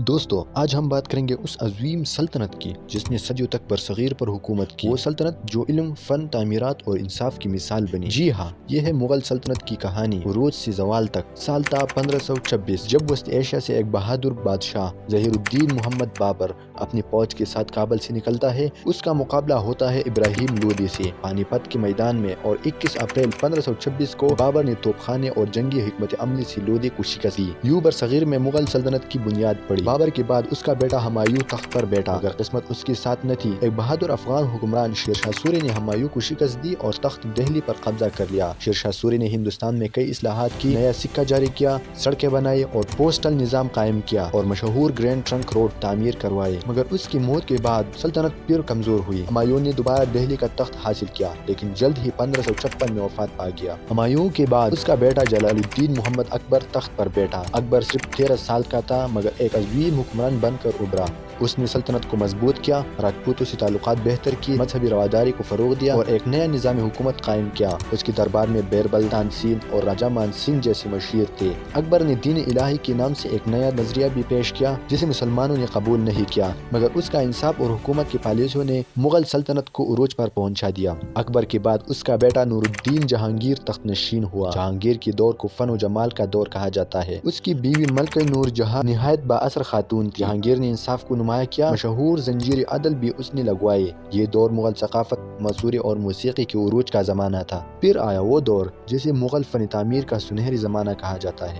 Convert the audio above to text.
دوستو آج ہم بات کریں گے اس عظیم سلطنت کی جس نے صدیوں تک برصغیر پر حکومت کی، وہ سلطنت جو علم، فن، تعمیرات اور انصاف کی مثال بنی۔ جی ہاں، یہ ہے مغل سلطنت کی کہانی، عروج سے زوال تک۔ سال تھا 1526 جب وسط ایشیا سے ایک بہادر بادشاہ ظہیر الدین محمد بابر اپنی فوج کے ساتھ کابل سے نکلتا ہے۔ اس کا مقابلہ ہوتا ہے ابراہیم لودھی سے پانی پت کے میدان میں، اور 21 اپریل 1526 کو بابر نے توپ خانے اور جنگی حکمت عملی سے لودھی کو شکست دی۔ یوں برصغیر میں مغل سلطنت کی بنیاد پڑی۔ بابر کے بعد اس کا بیٹا ہمایوں تخت پر بیٹھا، مگر قسمت اس کے ساتھ نہ تھی۔ ایک بہادر افغان حکمران شیر شاہ سوری نے ہمایوں کو شکست دی اور تخت دہلی پر قبضہ کر لیا۔ شیر شاہ سوری نے ہندوستان میں کئی اصلاحات کی، نیا سکہ جاری کیا، سڑکیں بنائی اور پوسٹل نظام قائم کیا، اور مشہور گرینڈ ٹرنک روڈ تعمیر کروائے۔ مگر اس کی موت کے بعد سلطنت پھر کمزور ہوئی۔ ہمایوں نے دوبارہ دہلی کا تخت حاصل کیا، لیکن جلد ہی 1556 میں وفات پا گیا۔ ہمایوں کے بعد اس کا بیٹا جلال الدین محمد اکبر تخت پر بیٹھا۔ اکبر صرف 13 سال کا تھا، مگر ایک عظیم حکمران بن کر ابھرا۔ اس نے سلطنت کو مضبوط کیا، راجپوتوں سے تعلقات بہتر کیے، مذہبی رواداری کو فروغ دیا اور ایک نیا نظام حکومت قائم کیا۔ اس کے دربار میں بیربل، تانسین اور راجہ مان سنگھ جیسے مشیر تھے۔ اکبر نے دین الہی کے نام سے ایک نیا نظریہ بھی پیش کیا جسے مسلمانوں نے قبول نہیں کیا، مگر اس کا انصاف اور حکومت کی پالیسیوں نے مغل سلطنت کو عروج پر پہنچا دیا۔ اکبر کے بعد اس کا بیٹا نور الدین جہانگیر تخت نشین ہوا۔ جہانگیر کے دور کو فن و جمال کا دور کہا جاتا ہے۔ اس کی بیوی ملکہ نور جہاں نہایت با اثر خاتون تھی۔ جہانگیر نے انصاف کو نمایاں کیا، مشہور زنجیر عدل بھی اس نے لگوائے۔ یہ دور مغل ثقافت، مصوری اور موسیقی کے عروج کا زمانہ تھا۔ پھر آیا وہ دور جسے مغل فن تعمیر کا سنہری زمانہ کہا جاتا ہے۔